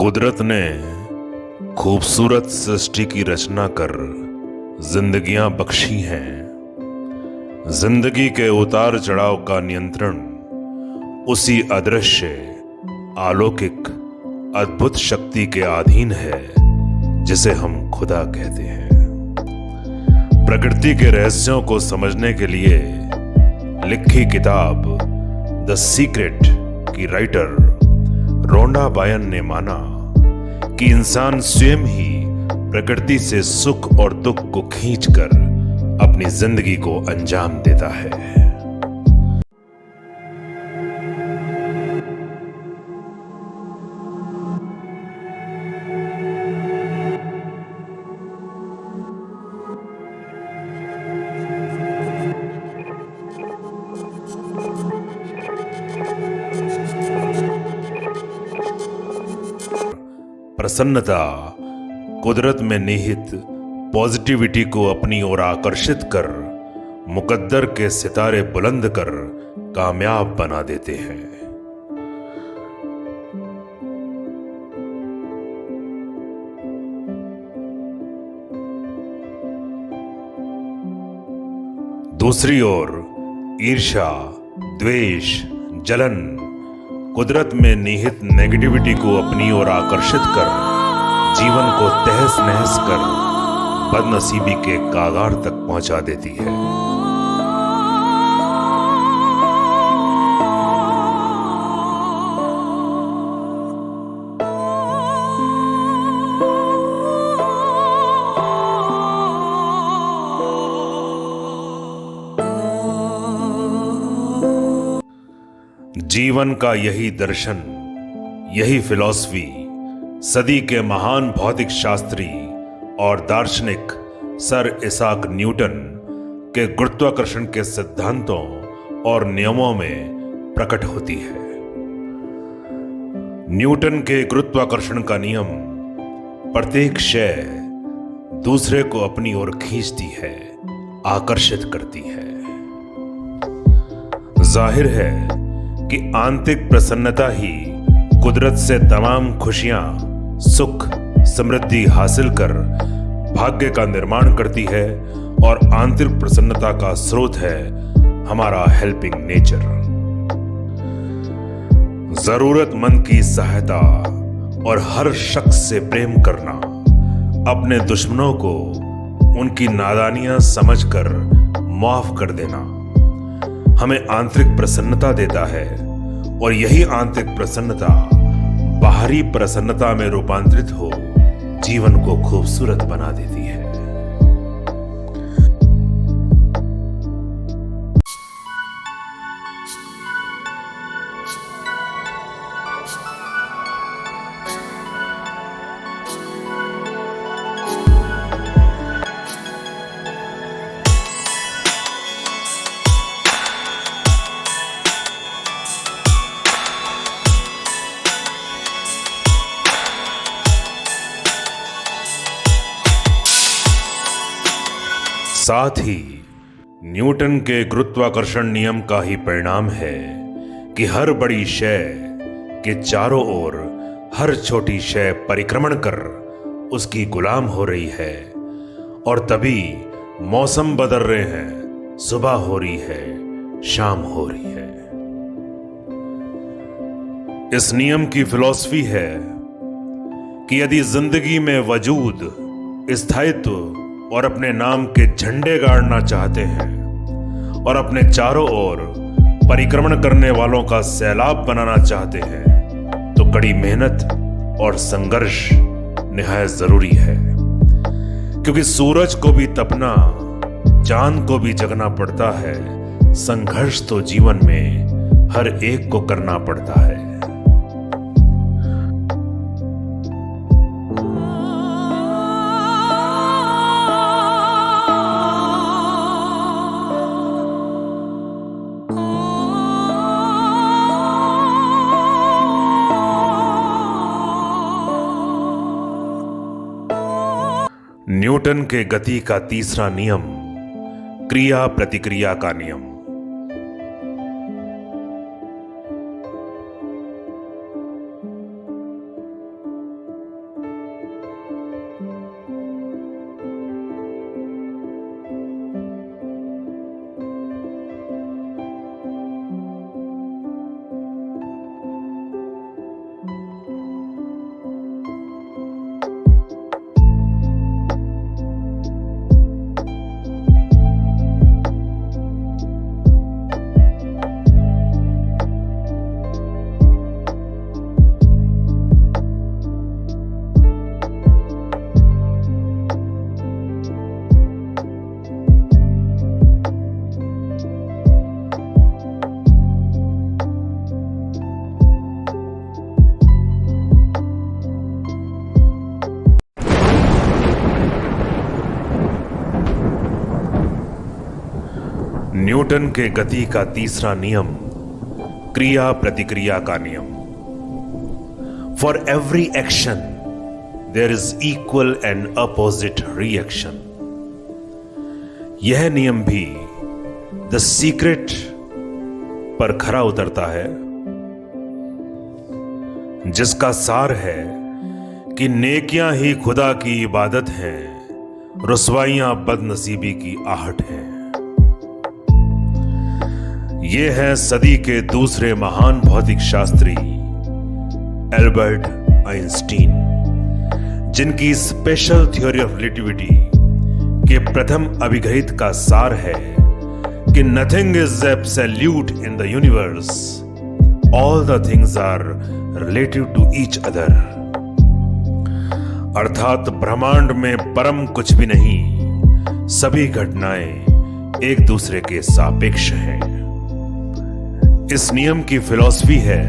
कुदरत ने खूबसूरत सृष्टि की रचना कर जिंदगियां बख्शी हैं। जिंदगी के उतार चढ़ाव का नियंत्रण उसी अदृश्य अलौकिक अद्भुत शक्ति के अधीन है जिसे हम खुदा कहते हैं। प्रकृति के रहस्यों को समझने के लिए लिखी किताब द सीक्रेट की राइटर रोंडा बायन ने माना कि इंसान स्वयं ही प्रकृति से सुख और दुख को खींचकर अपनी जिंदगी को अंजाम देता है। प्रसन्नता कुदरत में निहित पॉजिटिविटी को अपनी ओर आकर्षित कर मुकद्दर के सितारे बुलंद कर कामयाब बना देते हैं। दूसरी ओर ईर्ष्या, द्वेष, जलन कुदरत में निहित नेगेटिविटी को अपनी ओर आकर्षित कर जीवन को तहस नहस कर बदनसीबी के कागार तक पहुंचा देती है। जीवन का यही दर्शन, यही फिलॉसफी सदी के महान भौतिक शास्त्री और दार्शनिक सर इसाक न्यूटन के गुरुत्वाकर्षण के सिद्धांतों और नियमों में प्रकट होती है। न्यूटन के गुरुत्वाकर्षण का नियम प्रत्येक शय दूसरे को अपनी ओर खींचती है, आकर्षित करती है। जाहिर है कि आंतरिक प्रसन्नता ही कुदरत से तमाम खुशियां, सुख, समृद्धि हासिल कर भाग्य का निर्माण करती है और आंतरिक प्रसन्नता का स्रोत है हमारा हेल्पिंग नेचर। जरूरतमंद की सहायता और हर शख्स से प्रेम करना, अपने दुश्मनों को उनकी नादानियां समझकर माफ कर देना हमें आंतरिक प्रसन्नता देता है और यही आंतरिक प्रसन्नता बाहरी प्रसन्नता में रूपांतरित हो जीवन को खूबसूरत बना देती है। साथ ही न्यूटन के गुरुत्वाकर्षण नियम का ही परिणाम है कि हर बड़ी शय के चारों ओर हर छोटी शय परिक्रमण कर उसकी गुलाम हो रही है और तभी मौसम बदल रहे हैं, सुबह हो रही है, शाम हो रही है। इस नियम की फिलॉसफी है कि यदि जिंदगी में वजूद, स्थायित्व और अपने नाम के झंडे गाड़ना चाहते हैं और अपने चारों ओर परिक्रमण करने वालों का सैलाब बनाना चाहते हैं तो कड़ी मेहनत और संघर्ष निहायत जरूरी है। क्योंकि सूरज को भी तपना, चांद को भी जगना पड़ता है, संघर्ष तो जीवन में हर एक को करना पड़ता है। न्यूटन के गति का तीसरा नियम क्रिया प्रतिक्रिया का नियम। न्यूटन के गति का तीसरा नियम क्रिया प्रतिक्रिया का नियम। For every action there is equal and opposite reaction. यह नियम भी द सीक्रेट पर खरा उतरता है, जिसका सार है कि नेकियां ही खुदा की इबादत हैं, रुसवाइयां बदनसीबी की आहट है। ये है सदी के दूसरे महान भौतिक शास्त्री एल्बर्ट आइंस्टीन, जिनकी स्पेशल थ्योरी ऑफ रिलेटिविटी के प्रथम अभिगहित का सार है कि nothing is absolute in the universe, all the things are relative to each other. अर्थात ब्रह्मांड में परम कुछ भी नहीं, सभी घटनाएं एक दूसरे के सापेक्ष हैं। इस नियम की फिलॉसफी है,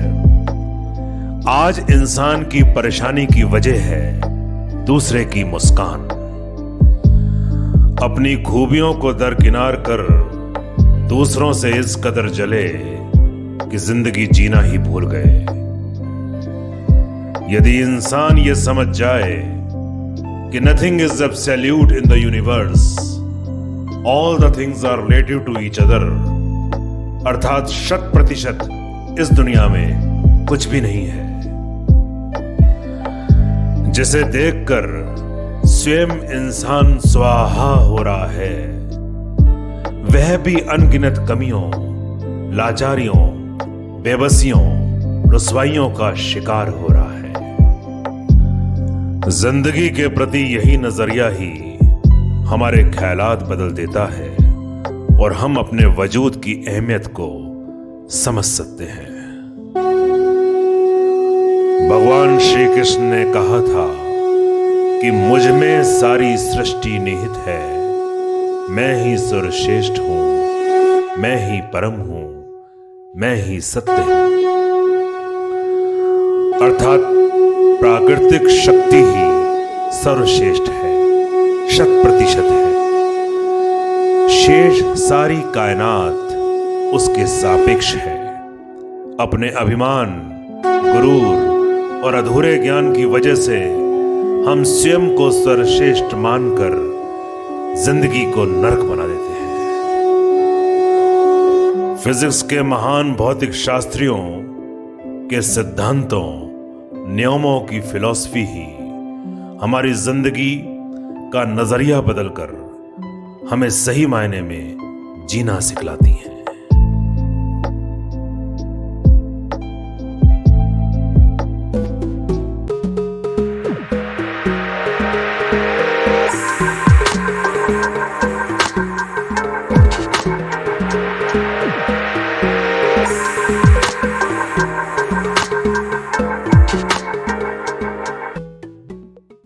आज इंसान की परेशानी की वजह है दूसरे की मुस्कान। अपनी खूबियों को दरकिनार कर दूसरों से इस कदर जले कि जिंदगी जीना ही भूल गए। यदि इंसान ये समझ जाए कि nothing is absolute in the universe, all the things are relative to each other, अर्थात 100% इस दुनिया में कुछ भी नहीं है, जिसे देखकर स्वयं इंसान स्वाहा हो रहा है, वह भी अनगिनत कमियों, लाचारियों, बेबसियों, रुसवाइयों का शिकार हो रहा है। जिंदगी के प्रति यही नजरिया ही हमारे ख्यालात बदल देता है और हम अपने वजूद की अहमियत को समझ सकते हैं। भगवान श्री कृष्ण ने कहा था कि मुझ में सारी सृष्टि निहित है, मैं ही सर्वश्रेष्ठ हूं, मैं ही परम हूं, मैं ही सत्य हूं। अर्थात प्राकृतिक शक्ति ही सर्वश्रेष्ठ है, 100% है। शेष सारी कायनात उसके सापेक्ष है। अपने अभिमान, गुरूर और अधूरे ज्ञान की वजह से हम स्वयं को सर्वश्रेष्ठ मानकर जिंदगी को नरक बना देते हैं। फिजिक्स के महान भौतिक शास्त्रियों के सिद्धांतों, नियमों की फिलॉसफी ही हमारी जिंदगी का नजरिया बदलकर हमें सही मायने में जीना सिखलाती है।